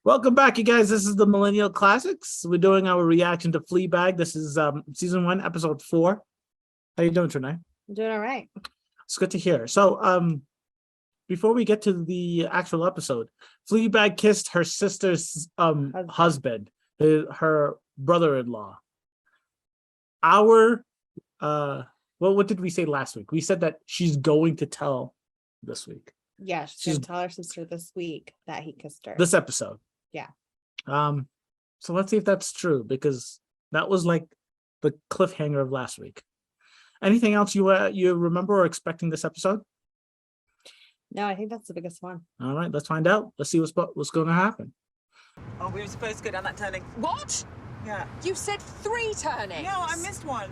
Welcome back, you guys. This is the Millennial Classics. We're doing our reaction to Fleabag. This is season 1, episode 4. How you doing, Trinae? I'm doing all right. It's good to hear. So, before we get to the actual episode, Fleabag kissed her sister's husband, her brother-in-law. What did we say last week? We said that she's going to tell this week. Yeah, she's gonna tell her sister this week that he kissed her. This episode. Yeah. So let's see if that's true, because that was like the cliffhanger of last week. Anything else you remember or expecting this episode? No, I think that's the biggest one. All right, let's find out. Let's see what's going to happen. Oh, we were supposed to go down that turning. What? Yeah. You said 3 turnings. No, I missed one.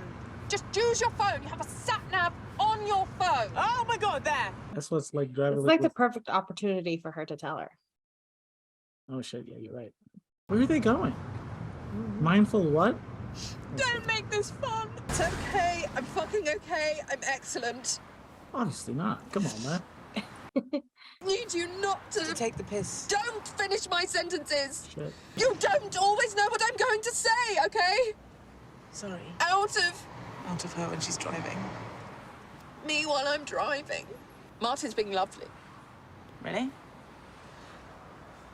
Just use your phone. You have a sat nav on your phone. Oh my God, there. That's what's like driving. It's like the perfect opportunity for her to tell her. Oh shit! Yeah, you're right. Where are they going? Mindful what? Don't make this fun. It's okay. I'm fucking okay. I'm excellent. Obviously not. Come on, man. Need you not to take the piss. Don't finish my sentences. Shit. You don't always know what I'm going to say, okay? Sorry. Out of her when she's driving. me while I'm driving. Martin's being lovely. Really?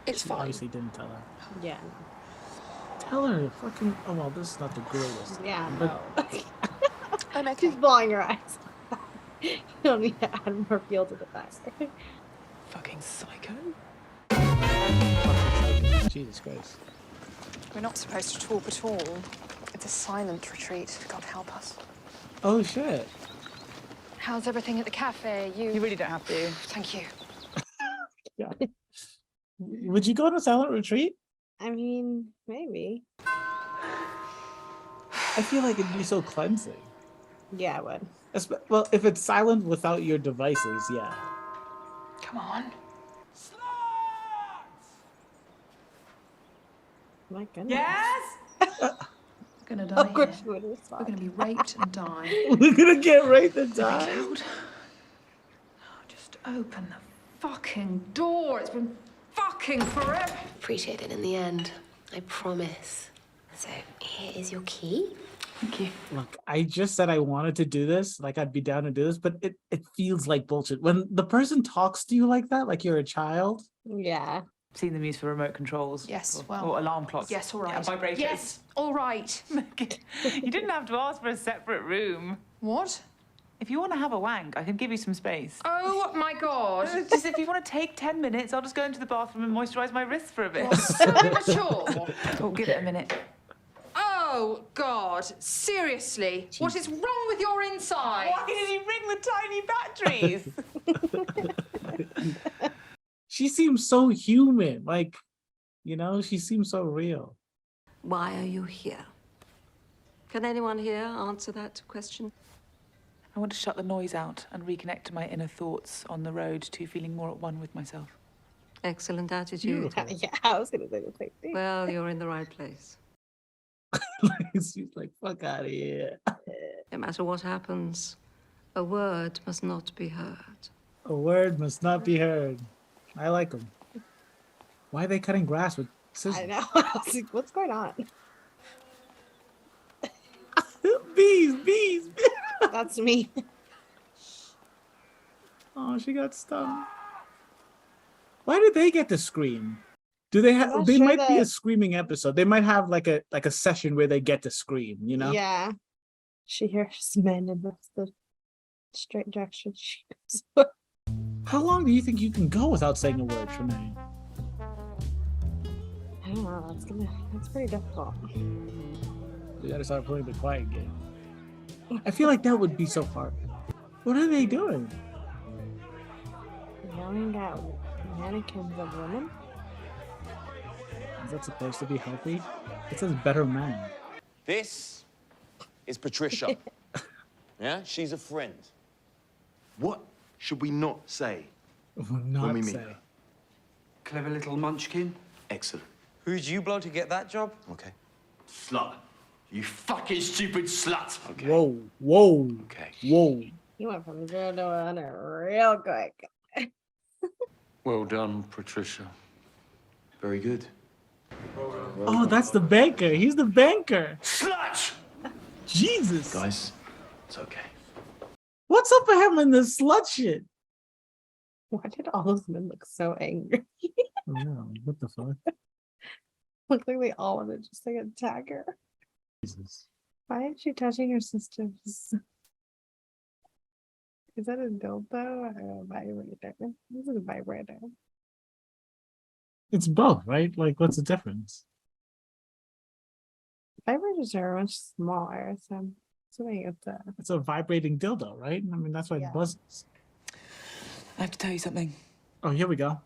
It's She fine. obviously didn't tell her. Yeah. Tell her, fucking. Oh well, this is not the greatest. Yeah, But no. I'm okay. She's blowing her eyes. You don't need to add more fuel to the fire. Fucking psycho. Jesus Christ. We're not supposed to talk at all. It's a silent retreat. God help us. Oh shit. How's everything at the cafe? You really don't have to. Thank you. Yeah. Would you go on a silent retreat? I mean, maybe. I feel like it'd be so cleansing. Yeah, I would. Well, if it's silent without your devices, yeah. Come on. My goodness. Yes? We're gonna die Of course here. you would We're respond. gonna be raped and die. We're gonna get raped and Very die. loud. Oh, just open the fucking door. It's been fucking forever. Appreciate it in the end, I promise. So here is your key. Thank you. Look, I just said I wanted to do this, like I'd be down to do this, but it feels like bullshit. When the person talks to you like that, like you're a child. Yeah. Seen them used for remote controls. Yes, Or well. alarm clocks. Yes, all right. Yeah, vibrators. Yes, all right. You didn't have to ask for a separate room. What? If you want to have a wank, I can give you some space. Oh my God. Just if you want to take 10 minutes, I'll just go into the bathroom and moisturise my wrists for a bit. You're so immature. Oh, give it a minute. Oh God, seriously. What is wrong with your inside? Why did you bring the tiny batteries? She seems so human, like, she seems so real. Why are you here? Can anyone here answer that question? I want to shut the noise out and reconnect to my inner thoughts on the road to feeling more at one with myself. Excellent attitude. Yeah, I was gonna say the same thing. Well, you're in the right place. She's like, fuck out of here. No matter what happens, a word must not be heard. A word must not be heard. I like them. Why are they cutting grass with scissors? I know. I was like, what's going on? Bees. That's me. Oh, she got stung. Why did they get to scream? Do they have? not They sure might be a that- screaming episode. They might have like a session where they get to scream. Yeah. She hears men and that's the straight direction she goes. How long do you think you can go without saying a word, Trinae? I don't know. That's pretty difficult. We gotta start playing the quiet game. I feel like that would be so hard. What are they doing? Yelling at mannequins of women. Is that supposed to be healthy? It says better man. This is Patricia. Yeah, she's a friend. What should we not say? Not When we meet say. her. Clever little munchkin. Excellent. Who'd you blow to get that job? Okay. Slut. You fucking stupid slut. Okay. Whoa. Okay. Whoa. You went from 0 to 100 real quick. Well done, Patricia. Very good. Oh, that's the banker. He's the banker. Slut! Jesus. Guys, it's okay. What's up with him in this slut shit? Why did all those men look so angry? Oh, what the fuck? Look like they all want to just like attack her. Jesus. Why is she touching her sisters? Is that a dildo or a vibrator? This is a vibrator. It's both, right? Like, what's the difference? Vibrators are much smaller, so I'm assuming It's a vibrating dildo, right? I mean, that's why Yeah. it buzzes. I have to tell you something. Oh, here we go.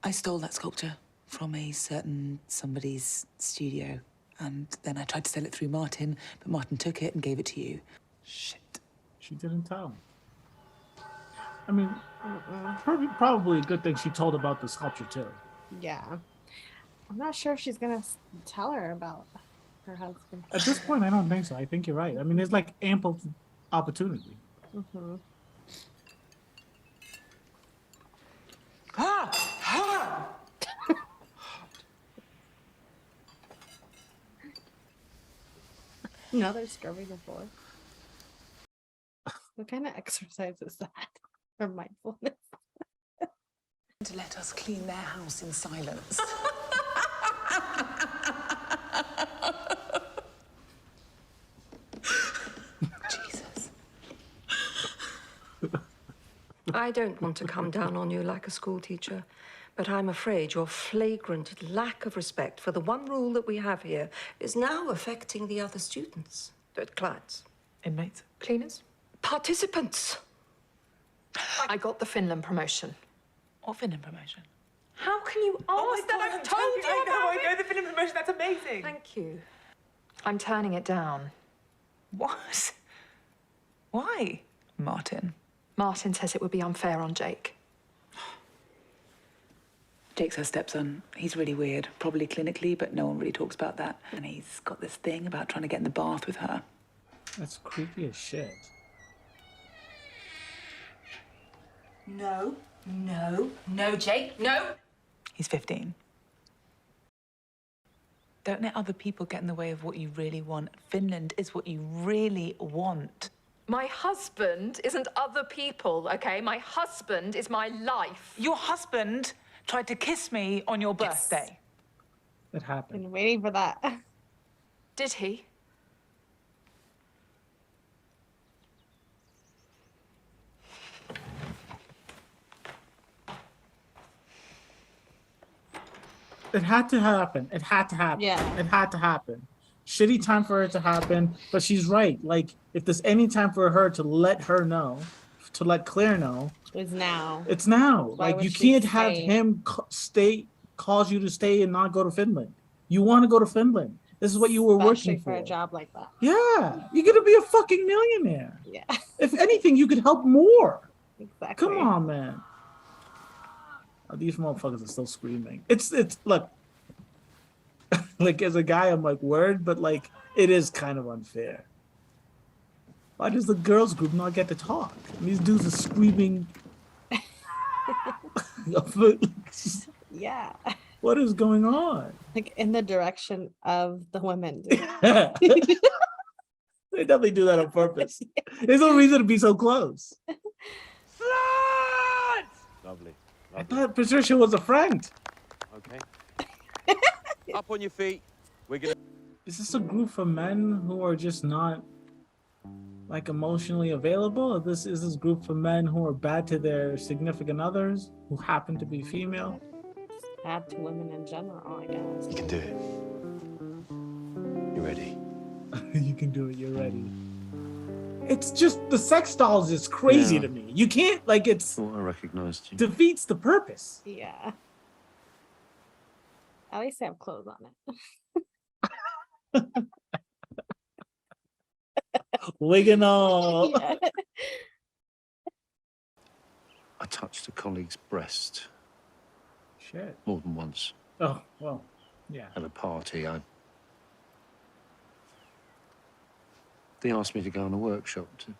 I stole that sculpture from a certain somebody's studio, and then I tried to sell it through Martin, but Martin took it and gave it to you. Shit. She didn't tell. I mean, probably a good thing she told about the sculpture too. yeah. I'm not sure if she's gonna tell her about her husband. At this point, I don't think so. I think you're right. I mean, there's like ample opportunity. Mm-hmm. Now they're scrubbing the floor. What kind of exercise is that? For mindfulness? To let us clean their house in silence. Jesus. I don't want to come down on you like a school teacher, but I'm afraid your flagrant lack of respect for the one rule that we have here is now affecting the other students, clients, Inmates. Cleaners? participants. I got the Finland promotion. What Finland promotion? How can you ask that? I've told you about it. the Finland promotion. That's amazing. Thank you. I'm turning it down. What? Why, Martin? Martin says it would be unfair on Jake. Jake's her stepson. He's really weird, probably clinically, but no one really talks about that. And he's got this thing about trying to get in the bath with her. That's creepy as shit. No, Jake, no. He's 15. Don't let other people get in the way of what you really want. Finland is what you really want. My husband isn't other people, okay? My husband is my life. Your husband tried to kiss me on your birthday. It happened. Been waiting for that. Did he? It had to happen. It had to happen. Yeah. It had to happen. Shitty time for it to happen, but she's right. Like, if there's any time for her to let her know, to let Claire know, It's now. it's now. Why Like, would you she can't have stay? him cause you to stay and not go to Finland. You want to go to Finland. This is what you were Especially working for for. a job like that. Yeah, you're gonna be a fucking millionaire. Yeah, If anything, you could help more. exactly. Come on, man. Oh, these motherfuckers are still screaming. It's look. Like, as a guy, I'm like, word, but like, it is kind of unfair. Why does the girls group not get to talk? These dudes are screaming. Yeah, What is going on? like in the direction of the women. They definitely do that on purpose. There's no reason to be so close. Lovely. I thought Patricia was a friend. Okay. Up on your feet. We're gonna. Is this a group of men who are just not like emotionally available? Or is this group of men who are bad to their significant others who happen to be female? Bad to women in general, I guess. You can do it. You ready? You can do it, you're ready. It's just the sex dolls is crazy Yeah. to me. You can't, like, it's Thought I recognized you. defeats the purpose. Yeah. At least they have clothes on it. Wigging all. Yeah. I touched a colleague's breast Shit. more than once. Oh, well, yeah. At a party, they asked me to go on a workshop to...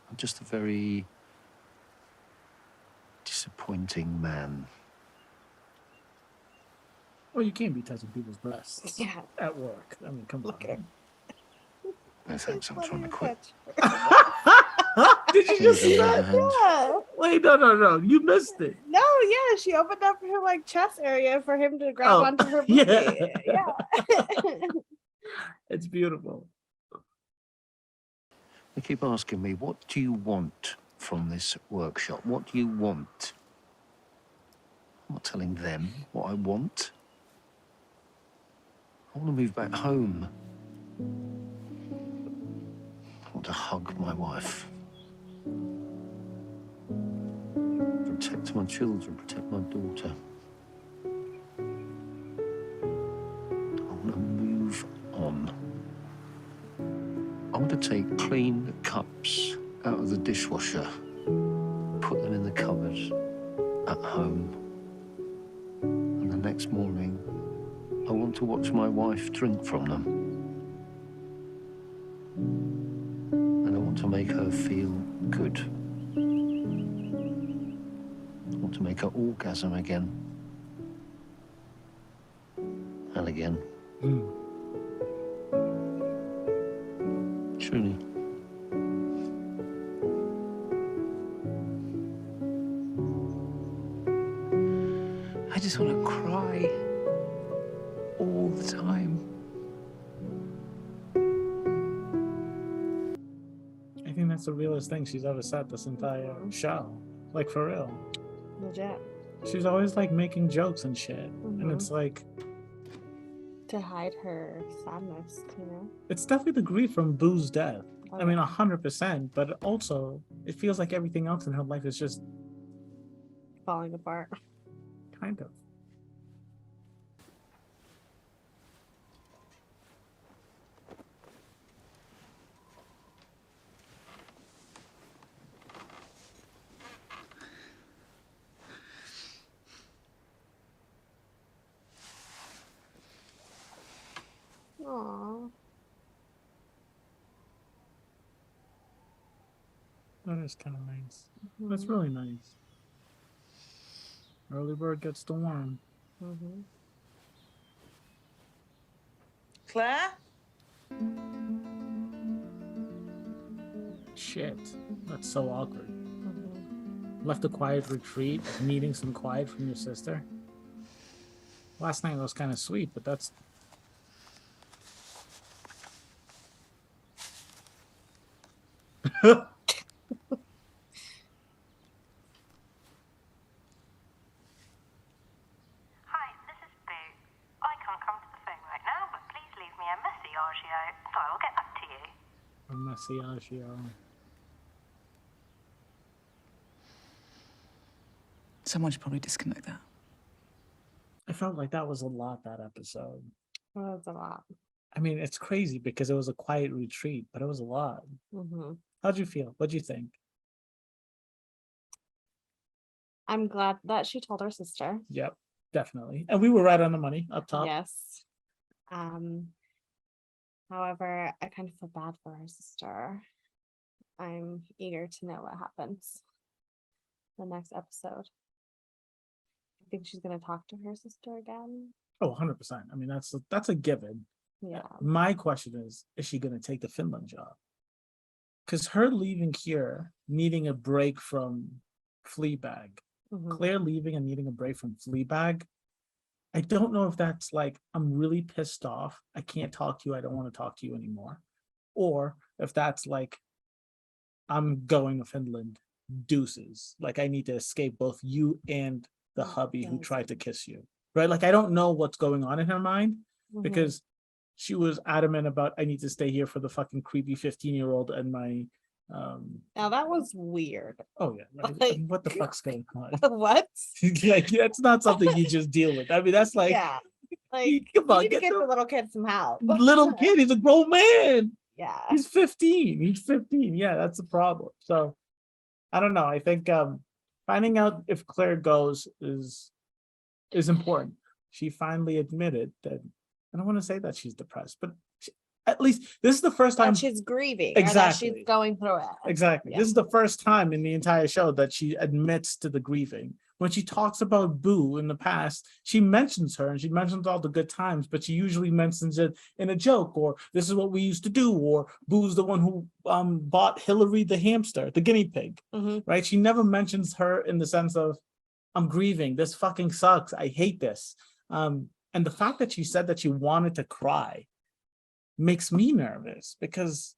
I'm just a very disappointing man. Well, you can't be touching people's breasts Yeah. at work. I mean, come Look at on. No thanks, I'm trying to quit. Did you just see that? Yeah. Wait, no. You missed it. No, yeah, she opened up her like chest area for him to grab Oh, onto her yeah. booty. Yeah. It's beautiful. They keep asking me, what do you want from this workshop? What do you want? I'm not telling them what I want. I want to move back home. I want to hug my wife. Protect my children, protect my daughter. I want to move on. I want to take clean cups out of the dishwasher, put them in the cupboard at home. And the next morning, I want to watch my wife drink from them. And I want to make her feel good. I want to make her orgasm again. And again. Truly. I just want to cry all the time. I think that's the realest thing she's ever said this entire show. Like, for real. Legit. She's always like making jokes and shit. And it's like, To hide her sadness, you know? it's definitely the grief from Boo's death. Oh, I mean, yeah. 100%. But also, it feels like everything else in her life is just Falling apart. kind of. Aww. That is kind of nice. That's really nice. Early bird gets the worm. Claire? Shit. That's so awkward. Left a quiet retreat, needing some quiet from your sister. Last night was kind of sweet, but that's... Hi, this is Boo. I can't come to the phone right now, but please leave me a message, so I will get back to you. A messiagio. Someone should probably disconnect that. I felt like that was a lot, that episode. Well, that's a lot. I mean, it's crazy because it was a quiet retreat, but it was a lot. How'd you feel? What'd you think? I'm glad that she told her sister. Yep, definitely. And we were right on the money up top. Yes. However, I kind of feel bad for her sister. I'm eager to know what happens the next episode. I think she's gonna talk to her sister again. Oh, 100%. I mean, that's a given. Yeah. My question is she going to take the Finland job? Because her leaving here, needing a break from Fleabag, Claire leaving and needing a break from Fleabag, I don't know if that's like, I'm really pissed off. I can't talk to you. I don't want to talk to you anymore. Or if that's like, I'm going to Finland, deuces. Like, I need to escape both you and the hubby who tried to kiss you. Right? Like, I don't know what's going on in her mind because she was adamant about, I need to stay here for the fucking creepy 15-year-old and my Now that was weird. oh yeah, like, Like, what the fuck's going on? What? Like, that's not something you just deal with. I mean, that's like, Yeah. Like, come on, you need to get get the the little kid some help. little kid. He's a grown man. Yeah. He's 15. He's 15. Yeah, that's the problem. So I don't know. I think finding out if Claire goes is important. She finally admitted that. I don't want to say that she's depressed, but at least this is the first time That she's grieving. Exactly. Or that she's going through it. Exactly. Yeah. This is the first time in the entire show that she admits to the grieving, when she talks about Boo in the past, she mentions her and she mentions all the good times, but she usually mentions it in a joke, or this is what we used to do, or Boo's the one who bought Hillary the hamster, the guinea pig, right? She never mentions her in the sense of, I'm grieving, this fucking sucks, I hate this. And the fact that she said that she wanted to cry makes me nervous, because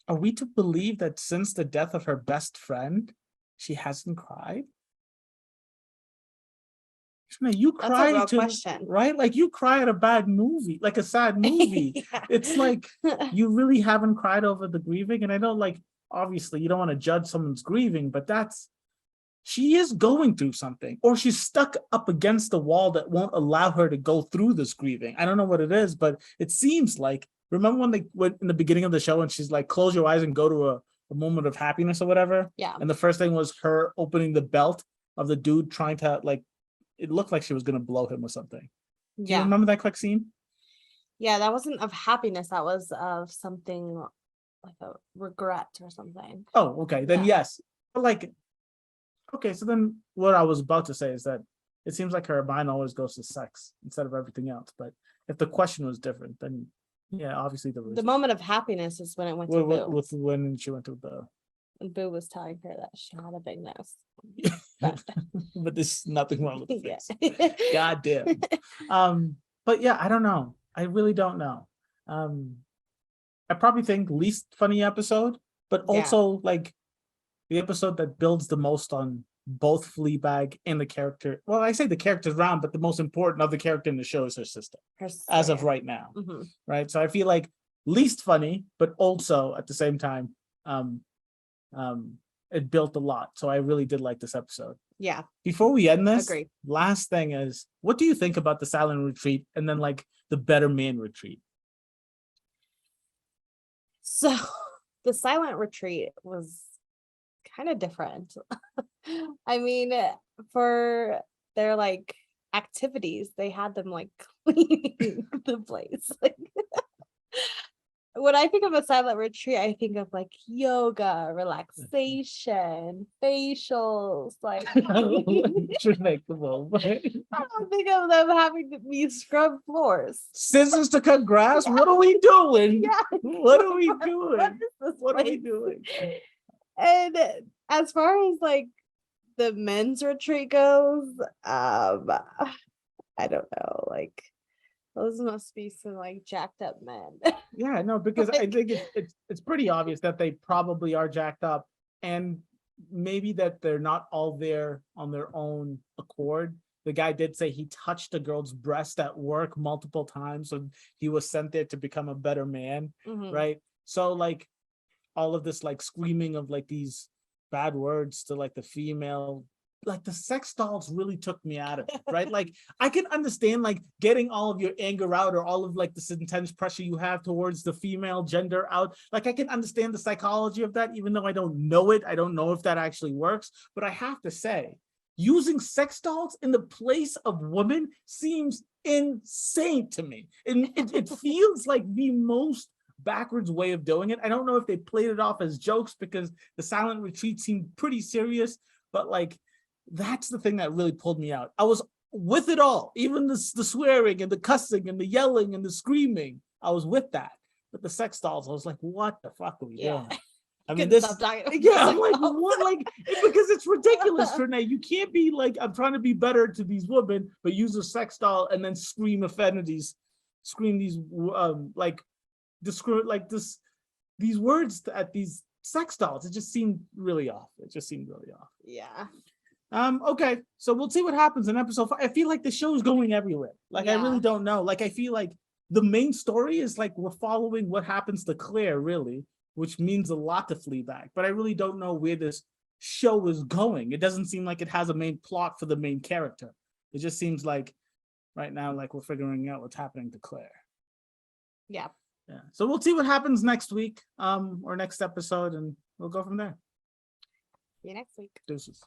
are we to believe that since the death of her best friend, she hasn't cried? You That's a cry real to, question. right? Like you cry at a bad movie, like a sad movie. Yeah. It's like you really haven't cried over the grieving. And I know, like, obviously you don't want to judge someone's grieving, but she is going through something, or she's stuck up against the wall that won't allow her to go through this grieving. I don't know what it is, but it seems like, remember when they went in the beginning of the show and she's like, close your eyes and go to a moment of happiness or whatever? Yeah. And the first thing was her opening the belt of the dude trying to, like, it looked like she was going to blow him or something. Do you remember that quick scene? Yeah, that wasn't of happiness. That was of something like a regret or something. Oh, okay. Then yes. But like, okay, so then what I was about to say is that it seems like her mind always goes to sex instead of everything else. But if the question was different, then yeah, obviously The moment of happiness is when it went to Boo. with when she went to the, And Boo was telling her that she had a big nose. but there's nothing wrong with the Yeah. face. God damn. But yeah, I don't know. I really don't know. I probably think least funny episode, but also like the episode that builds the most on both Fleabag and the character. Well, I say the character's round, but the most important of the character in the show is her sister, as of right now. Right. So I feel like least funny, but also at the same time, it built a lot. So I really did like this episode. Yeah. Before we end this, Agree. last thing is, what do you think about the silent retreat and then like the better man retreat? So the silent retreat was kind of different. I mean, for their like activities, they had them like cleaning the place. Like, when I think of a silent retreat, I think of like yoga, relaxation, facials, like I don't think of them having to be scrub floors. Scissors to cut grass? What are we doing? Yeah. What are we doing? What are we doing? And as far as like the men's retreat goes, I don't know, like those must be some like jacked up men. Yeah, no, because I think it's pretty obvious that they probably are jacked up, and maybe that they're not all there on their own accord. The guy did say he touched a girl's breast at work multiple times, so he was sent there to become a better man, right? So like all of this like screaming of like these bad words to like the female, like the sex dolls really took me out of it, right? Like I can understand like getting all of your anger out, or all of like this intense pressure you have towards the female gender out. Like I can understand the psychology of that, even though I don't know it. I don't know if that actually works, but I have to say, using sex dolls in the place of women seems insane to me. And it feels like the most backwards way of doing it. I don't know if they played it off as jokes because the silent retreat seemed pretty serious, but like that's the thing that really pulled me out. I was with it all, even the swearing and the cussing and the yelling and the screaming. I was with that, but the sex dolls, I was like, what the fuck are we doing? I mean, this, I'm like, what? Like, because it's ridiculous, Renee. You can't be like, I'm trying to be better to these women, but use a sex doll and then scream obscenities, scream these like these words at these sex dolls. It just seemed really off. Yeah. Okay, so we'll see what happens in episode 5. I feel like the show's going everywhere. Like I really don't know. Like I feel like the main story is like we're following what happens to Claire, really, which means a lot to Fleabag. But I really don't know where this show is going. It doesn't seem like it has a main plot for the main character. It just seems like right now, like we're figuring out what's happening to Claire. Yeah. Yeah. So we'll see what happens next week, or next episode, and we'll go from there. See you next week. Deuces.